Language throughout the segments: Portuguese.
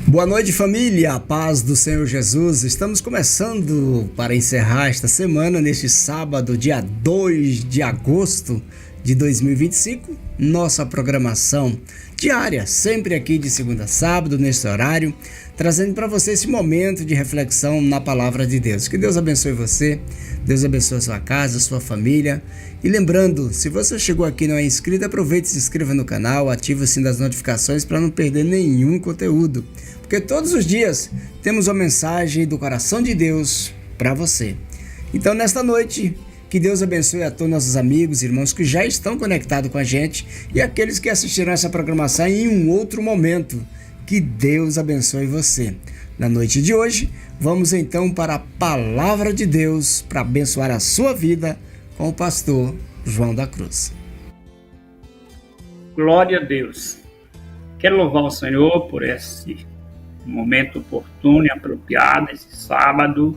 Boa noite, família, a paz do Senhor Jesus. Estamos começando para encerrar esta semana, neste sábado, dia 2 de agosto de 2025, nossa programação diária, sempre aqui de segunda a sábado, neste horário, trazendo para você esse momento de reflexão na palavra de Deus. Que Deus abençoe você, Deus abençoe a sua casa, a sua família. E lembrando, se você chegou aqui e não é inscrito, aproveite e se inscreva no canal, ative o sino das notificações para não perder nenhum conteúdo. Porque todos os dias temos uma mensagem do coração de Deus para você. Então, nesta noite, que Deus abençoe a todos nossos amigos e irmãos que já estão conectados com a gente e aqueles que assistirão essa programação em um outro momento. Que Deus abençoe você. Na noite de hoje, vamos então para a palavra de Deus para abençoar a sua vida com o pastor João da Cruz. Glória a Deus. Quero louvar o Senhor por esse momento oportuno e apropriado, esse sábado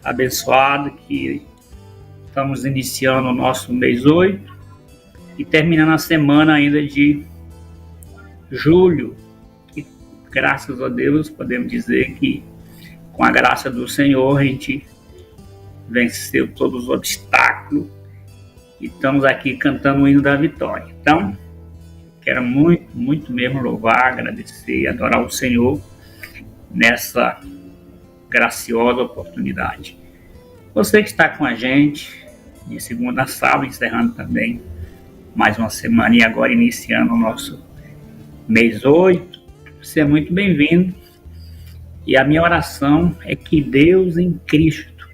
abençoado que estamos iniciando o nosso mês 8 e terminando a semana ainda de julho. E graças a Deus podemos dizer que com a graça do Senhor a gente venceu todos os obstáculos e estamos aqui cantando o hino da vitória. Então, quero muito mesmo louvar, agradecer e adorar o Senhor nessa graciosa oportunidade. Você que está com a gente de segunda a sábado, encerrando também mais uma semana e agora iniciando o nosso mês 8, você é muito bem-vindo. E a minha oração é que Deus em Cristo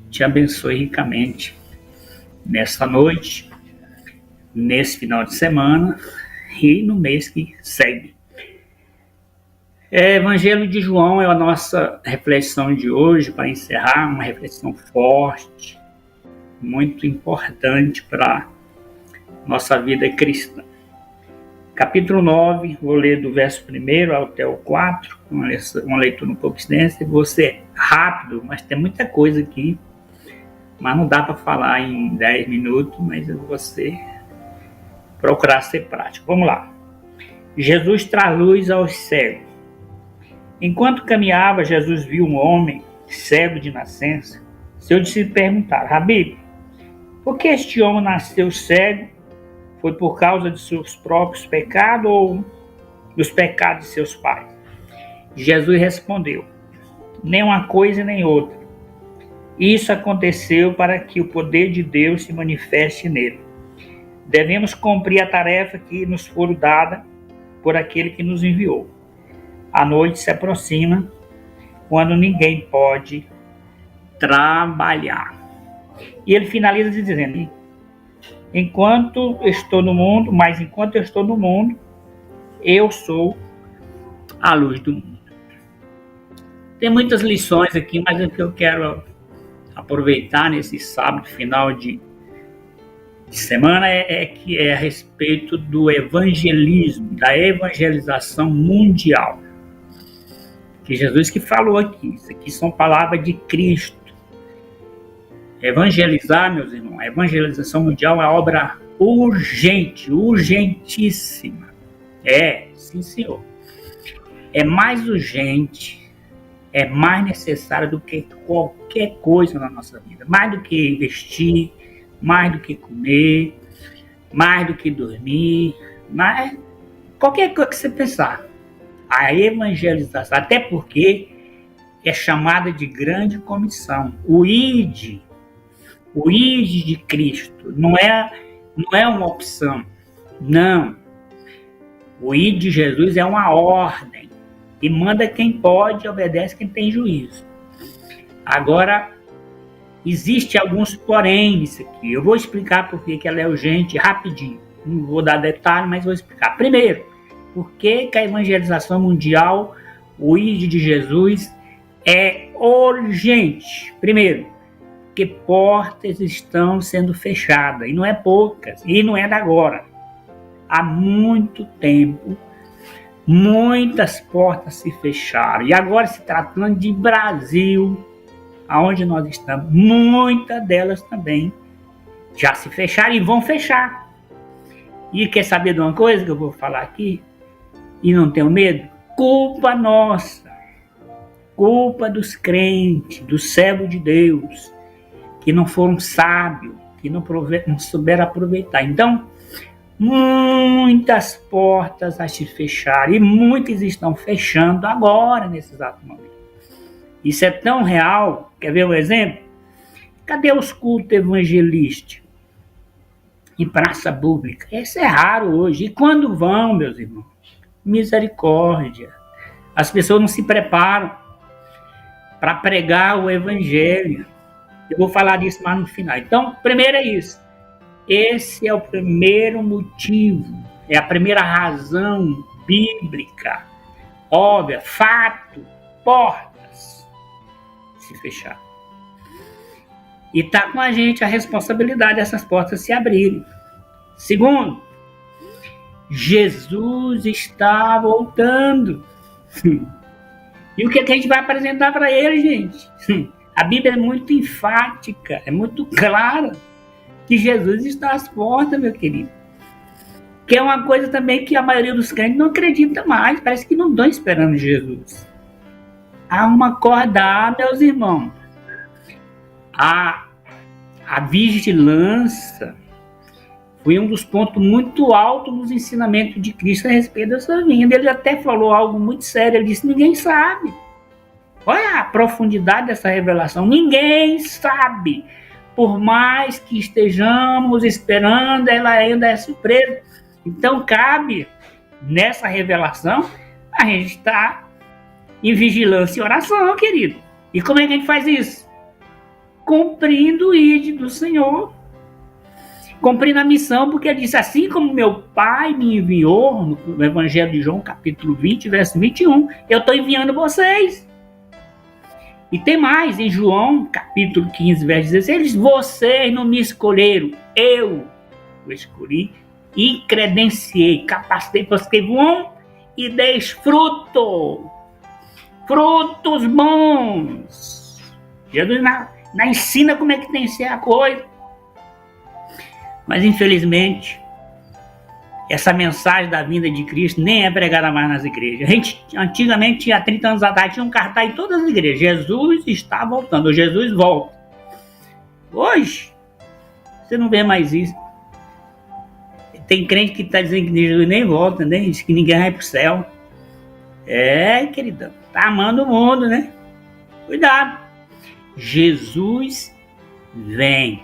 te abençoe ricamente nessa noite, nesse final de semana e no mês que segue. Evangelho de João é a nossa reflexão de hoje, para encerrar, uma reflexão forte, muito importante para a nossa vida cristã. Capítulo 9, vou ler do verso 1 até o 4, uma leitura um pouco extensa, vou ser rápido, mas tem muita coisa aqui, mas não dá para falar em 10 minutos, mas eu vou procurar ser prático. Vamos lá. Jesus traz luz aos cegos. Enquanto caminhava, Jesus viu um homem cego de nascença. Seus discípulos perguntaram: Rabi, por que este homem nasceu cego? Foi por causa de seus próprios pecados ou dos pecados de seus pais? Jesus respondeu: nem uma coisa nem outra. Isso aconteceu para que o poder de Deus se manifeste nele. Devemos cumprir a tarefa que nos foi dada por aquele que nos enviou. A noite se aproxima, quando ninguém pode trabalhar. E ele finaliza dizendo: enquanto eu estou no mundo, eu sou a luz do mundo. Tem muitas lições aqui, mas o que eu quero aproveitar nesse sábado, final de semana, que é a respeito do evangelismo, da evangelização mundial. Que Jesus que falou aqui, isso aqui são palavras de Cristo. Evangelizar, meus irmãos, a evangelização mundial é uma obra urgente, urgentíssima. Sim senhor. É mais urgente, é mais necessário do que qualquer coisa na nossa vida. Mais do que vestir, mais do que comer, mais do que dormir, mais qualquer coisa que você pensar. A evangelização, até porque é chamada de grande comissão. O ID de Cristo não é uma opção, não. O ID de Jesus é uma ordem e manda quem pode, obedece quem tem juízo. Agora, existe alguns porém nisso aqui. Eu vou explicar por que ela é urgente rapidinho. Não vou dar detalhe, mas vou explicar. Primeiro, por que a evangelização mundial, o ID de Jesus, é urgente? Primeiro, porque portas estão sendo fechadas, e não é poucas, e não é de agora. Há muito tempo, muitas portas se fecharam, e agora se tratando de Brasil, aonde nós estamos, muitas delas também já se fecharam e vão fechar. E quer saber de uma coisa que eu vou falar aqui? E não tenho medo? culpa nossa, culpa dos crentes, dos servos de Deus, que não foram sábios, que não souberam aproveitar. Então, muitas portas a se fechar, e muitas estão fechando agora, nesse exato momento. Isso é tão real. Quer ver um exemplo? Cadê os cultos evangelísticos em praça pública? Isso é raro hoje. E quando vão, meus irmãos? Misericórdia. As pessoas não se preparam para pregar o evangelho. Eu vou falar disso mais no final. Então, primeiro é isso. Esse é o primeiro motivo, é a primeira razão bíblica, óbvia, fato, portas se fechar. E está com a gente a responsabilidade dessas portas se abrirem. Segundo, Jesus está voltando. E o que a gente vai apresentar para ele, gente? A Bíblia é muito enfática, é muito clara que Jesus está às portas, meu querido. Que é uma coisa também que a maioria dos crentes não acredita mais, parece que não estão esperando Jesus. Há uma acordar, meus irmãos. A vigilância foi um dos pontos muito altos nos ensinamentos de Cristo a respeito da sua vinda. Ele até falou algo muito sério, ele disse, ninguém sabe. Olha a profundidade dessa revelação, ninguém sabe. Por mais que estejamos esperando, ela ainda é surpresa. Então cabe nessa revelação a gente estar em vigilância e oração, querido. E como é que a gente faz isso? Cumprindo o ID do Senhor. Cumprindo a missão, porque ele disse, assim como meu Pai me enviou, no Evangelho de João, capítulo 20, verso 21, eu estou enviando vocês. E tem mais, em João, capítulo 15, verso 16, ele diz, vocês não me escolheram, eu o escolhi e credenciei, capacitei para que vão e deis fruto, frutos bons. Jesus na ensina como é que tem que ser a coisa. Mas, infelizmente, essa mensagem da vinda de Cristo nem é pregada mais nas igrejas. A gente, antigamente, há 30 anos atrás, tinha um cartaz em todas as igrejas. Jesus está voltando, Jesus volta. Hoje, você não vê mais isso. Tem crente que está dizendo que Jesus nem volta, né? Diz que ninguém vai para o céu. É, queridão, tá amando o mundo, né? Cuidado. Jesus vem.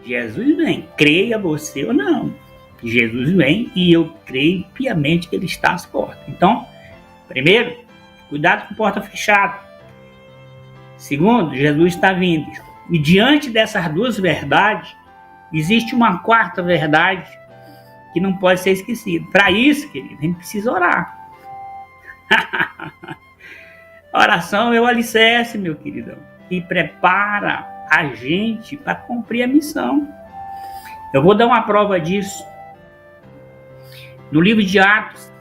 Jesus vem, creia você ou não. Jesus vem e eu creio piamente que ele está às portas. Então, primeiro, cuidado com porta fechada. Segundo, Jesus está vindo. E diante dessas duas verdades, existe uma quarta verdade que não pode ser esquecida. Para isso, querido, a gente precisa orar. Oração é o alicerce, meu queridão, que prepara a gente para cumprir a missão. Eu vou dar uma prova disso. No livro de Atos,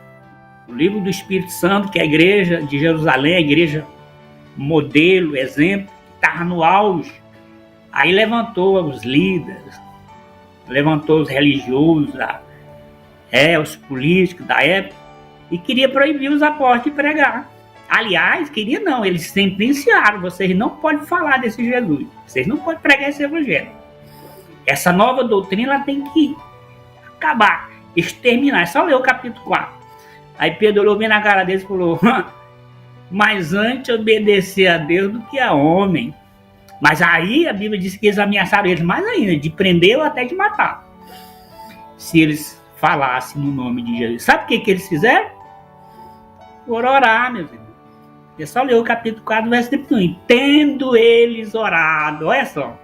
no livro do Espírito Santo, que é a igreja de Jerusalém, a igreja modelo, exemplo, que estava no auge. Aí levantou os líderes, levantou os religiosos, os políticos da época, e queria proibir os apóstolos de pregar. Aliás, queria não, eles sentenciaram, vocês não podem falar desse Jesus, vocês não podem pregar esse evangelho. Essa nova doutrina ela tem que acabar, exterminar. É só ler o capítulo 4. Aí Pedro olhou bem na cara deles e falou, mas antes obedecer a Deus do que a homem. Mas aí a Bíblia diz que eles ameaçaram eles mais ainda, de prender ou até de matar, se eles falassem no nome de Jesus. Sabe o que eles fizeram? Foram orar, meus irmãos. É só ler o capítulo 4, verso 31. Tendo eles orado, olha só.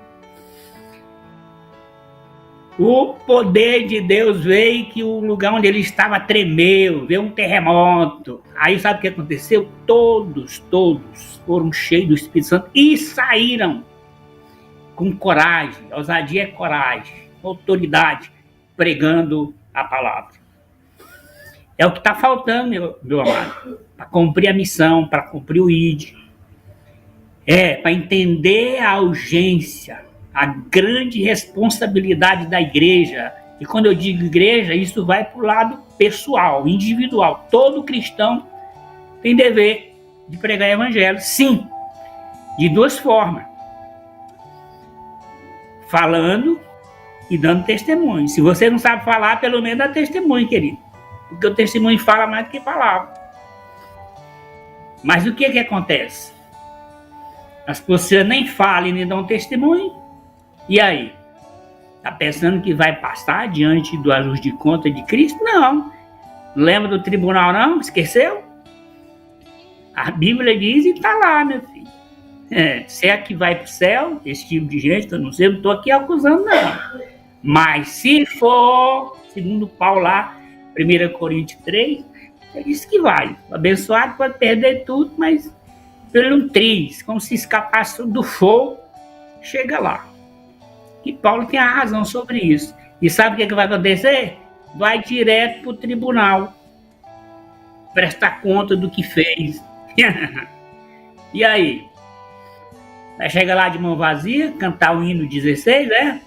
O poder de Deus veio, que o lugar onde ele estava tremeu, veio um terremoto. Aí sabe o que aconteceu? Todos foram cheios do Espírito Santo e saíram com coragem. Ousadia é coragem, autoridade, pregando a palavra. É o que está faltando, meu amado, para cumprir a missão, para cumprir o ID. Para entender a urgência, a grande responsabilidade da igreja, E quando eu digo igreja, isso vai para o lado pessoal, individual. Todo cristão tem dever de pregar o evangelho, sim, de duas formas. Falando e dando testemunho. Se você não sabe falar, pelo menos dá testemunho, querido. Porque o testemunho fala mais do que palavra. Mas o que acontece? As pessoas nem falam e nem dão testemunho. E aí? Tá pensando que vai passar diante do ajuste de conta de Cristo? Não. Lembra do tribunal, não? Esqueceu? A Bíblia diz e tá lá, meu filho. Se é que vai pro céu, esse tipo de gente, eu não sei, eu não tô aqui acusando, não. Mas se for, segundo Paulo lá, 1 Coríntios 3, ele disse que vai. O abençoado pode perder tudo, mas pelo um triz, como se escapasse do fogo, chega lá. E Paulo tem a razão sobre isso. E sabe o que vai acontecer? Vai direto para o tribunal. Prestar conta do que fez. E aí? Vai chegar lá de mão vazia, cantar o hino 16, né?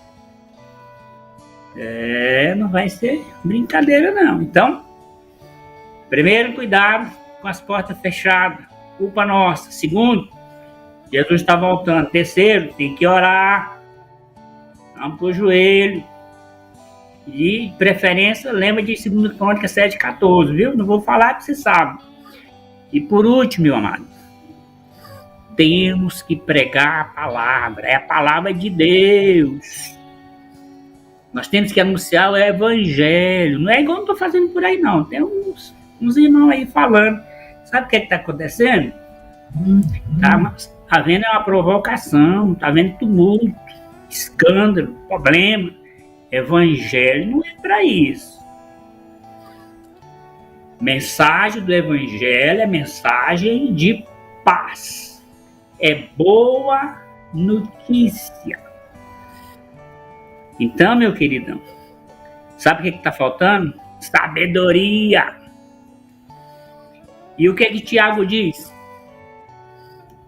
Não vai ser brincadeira, não. Então, primeiro, cuidado com as portas fechadas. Culpa nossa. Segundo, Jesus está voltando. Terceiro, tem que orar. Vamos pro joelho. E, de preferência, lembra de 2 Crônicas 7,14, viu? Não vou falar porque você sabe. E por último, meu amado, temos que pregar a palavra. É a palavra de Deus. Nós temos que anunciar o evangelho. Não é igual eu estou fazendo por aí, não. Tem uns irmãos aí falando. Sabe o que está acontecendo? Tá havendo uma provocação, tá havendo tumulto, escândalo, problema. Evangelho não é para isso. Mensagem do evangelho é mensagem de paz. É boa notícia. Então, meu queridão, sabe o que está faltando? Sabedoria. E o que Tiago diz?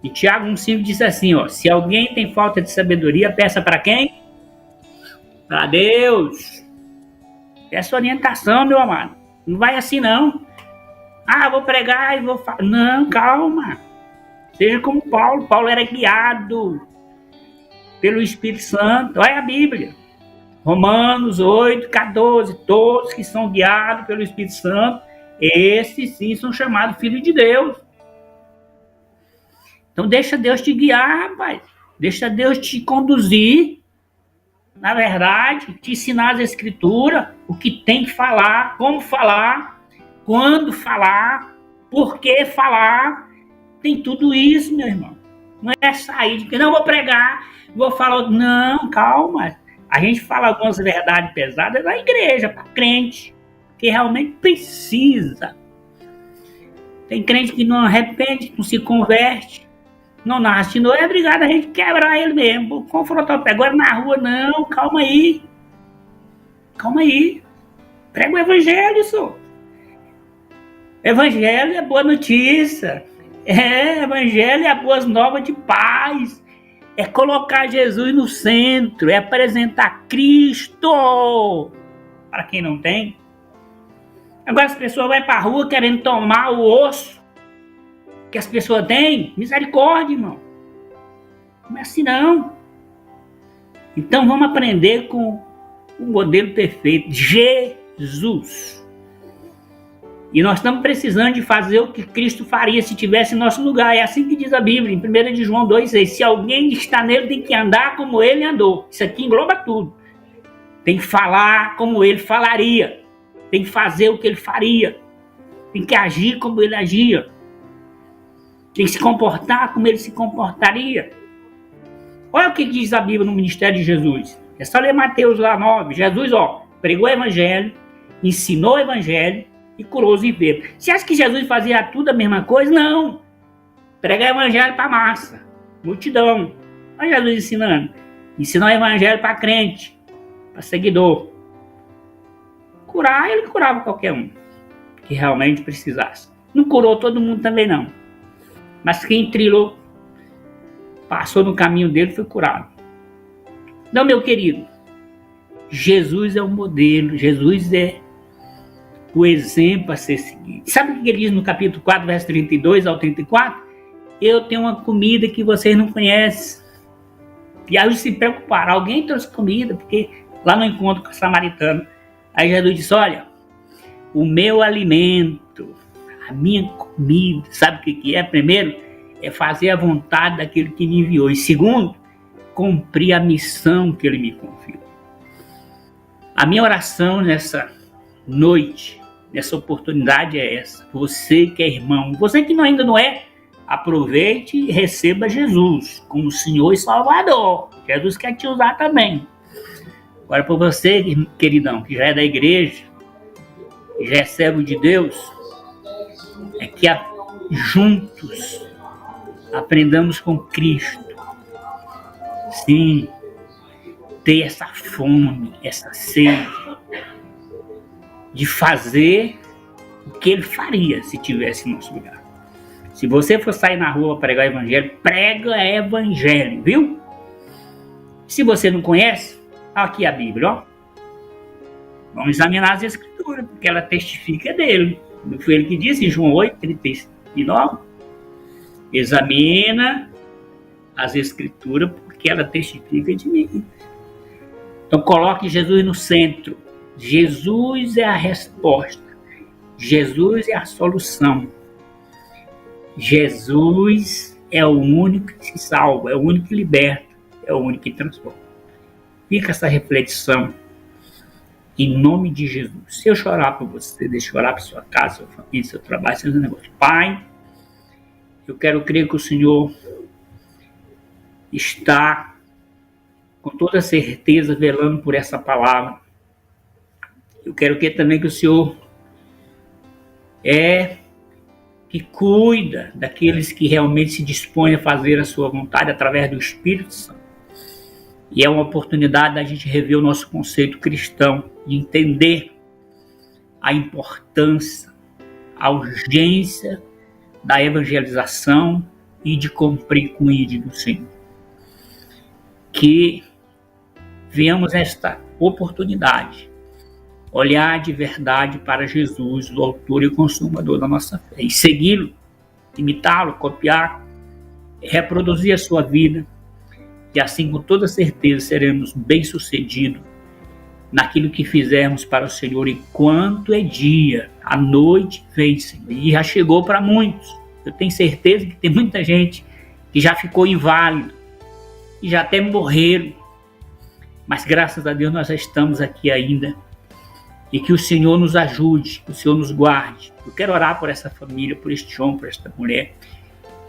E Tiago 1,5 diz assim, ó, se alguém tem falta de sabedoria, peça para quem? Para Deus. Essa orientação, meu amado. Não vai assim, não. Vou pregar e vou falar. Não, calma. Seja como Paulo. Paulo era guiado pelo Espírito Santo. Olha a Bíblia. Romanos 8,14. Todos que são guiados pelo Espírito Santo, esses sim são chamados filhos de Deus. Então deixa Deus te guiar, rapaz. Deixa Deus te conduzir. Na verdade, te ensinar as escrituras, o que tem que falar, como falar, quando falar, por que falar. Tem tudo isso, meu irmão. Não é sair de que não vou pregar, vou falar. Não, calma. A gente fala algumas verdades pesadas na igreja, para crente, que realmente precisa. Tem crente que não arrepende, não se converte, não nasce de novo, é obrigado a gente quebrar ele mesmo, confrontar. Agora na rua, não, calma aí. Calma aí. Prega o evangelho, senhor. Evangelho é boa notícia. Evangelho é boas novas de paz. É colocar Jesus no centro, é apresentar Cristo para quem não tem. Agora as pessoas vão para a rua querendo tomar o osso que as pessoas têm. Misericórdia, irmão. Não é assim, não. Então vamos aprender com o modelo perfeito, Jesus. E nós estamos precisando de fazer o que Cristo faria se estivesse em nosso lugar. É assim que diz a Bíblia, em 1 de João 2,6. Se alguém está nele, tem que andar como ele andou. Isso aqui engloba tudo. Tem que falar como ele falaria. Tem que fazer o que ele faria. Tem que agir como ele agia. Tem que se comportar como ele se comportaria. Olha o que diz a Bíblia no ministério de Jesus. É só ler Mateus lá 9. Jesus, pregou o evangelho, ensinou o evangelho e curou os enfermos. Você acha que Jesus fazia tudo a mesma coisa? Não. Pregar o evangelho para massa, multidão. Olha Jesus ensinando. Ensinou o evangelho para crente, para seguidor. Curar, ele curava qualquer um que realmente precisasse. Não curou todo mundo também, não. Mas quem trilhou, passou no caminho dele, foi curado. Então, meu querido, Jesus é o modelo, Jesus é o exemplo a ser seguido. Sabe o que ele diz no capítulo 4, verso 32 ao 34? Eu tenho uma comida que vocês não conhecem. E aí eles se preocuparam, alguém trouxe comida, porque lá no encontro com o samaritano, aí Jesus disse, olha, o meu alimento, a minha comida, sabe o que é? Primeiro, é fazer a vontade daquele que me enviou. E segundo, cumprir a missão que ele me confiou. A minha oração nessa noite, nessa oportunidade é essa. Você que é irmão, você que ainda não é, aproveite e receba Jesus como Senhor e Salvador. Jesus quer te usar também. Agora, para você, queridão, que já é da igreja, que já é servo de Deus, é que juntos aprendamos com Cristo. Sim, ter essa fome, essa sede de fazer o que ele faria se tivesse no nosso lugar. Se você for sair na rua pregar o evangelho, prega evangelho, viu? Se você não conhece, aqui a Bíblia, ó. Vamos examinar as escrituras, porque ela testifica dele. Não foi ele que disse em João 8, 39? Examina as escrituras, porque ela testifica de mim. Então coloque Jesus no centro. Jesus é a resposta. Jesus é a solução. Jesus é o único que se salva, é o único que liberta, é o único que transforma. Fica essa reflexão em nome de Jesus. Se eu chorar por você, deixa eu orar para sua casa, sua família, seu trabalho, seus negócios. Pai, eu quero crer que o Senhor está com toda certeza velando por essa palavra. Eu quero crer também que o Senhor que cuida daqueles que realmente se dispõem a fazer a sua vontade através do Espírito Santo. E é uma oportunidade da gente rever o nosso conceito cristão, de entender a importância, a urgência da evangelização e de cumprir com o ID do Senhor. Que venhamos esta oportunidade, olhar de verdade para Jesus, o autor e consumador da nossa fé, e segui-lo, imitá-lo, copiar, reproduzir a sua vida, e assim com toda certeza seremos bem-sucedidos naquilo que fizermos para o Senhor enquanto é dia. A noite vem, Senhor, e já chegou para muitos. Eu tenho certeza que tem muita gente que já ficou inválido e já até morreram, mas graças a Deus nós já estamos aqui ainda. E que o Senhor nos ajude, que o Senhor nos guarde. Eu quero orar por essa família, por este homem, por esta mulher.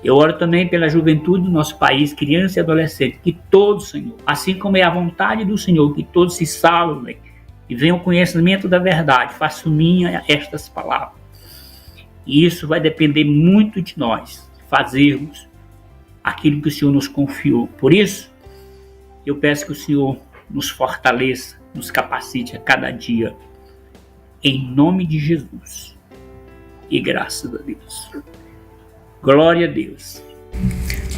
Eu oro também pela juventude do nosso país, criança e adolescente, que todos, Senhor, assim como é a vontade do Senhor, que todos se salvem e venham ao conhecimento da verdade. Faço minha estas palavras. E isso vai depender muito de nós, fazermos aquilo que o Senhor nos confiou. Por isso, eu peço que o Senhor nos fortaleça, nos capacite a cada dia, em nome de Jesus. E graças a Deus. Glória a Deus.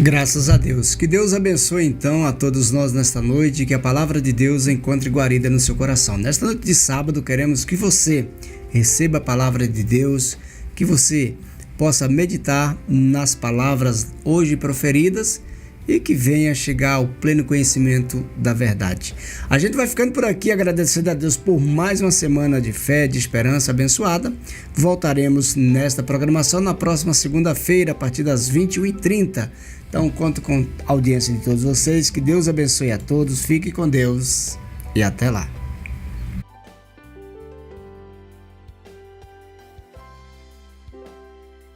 Graças a Deus. Que Deus abençoe então a todos nós nesta noite, que a palavra de Deus encontre guarida no seu coração. Nesta noite de sábado, queremos que você receba a palavra de Deus, que você possa meditar nas palavras hoje proferidas e que venha chegar ao pleno conhecimento da verdade. A gente vai ficando por aqui, agradecendo a Deus por mais uma semana de fé, de esperança abençoada. Voltaremos nesta programação na próxima segunda-feira, a partir das 21h30. Então, conto com a audiência de todos vocês. Que Deus abençoe a todos, fique com Deus e até lá.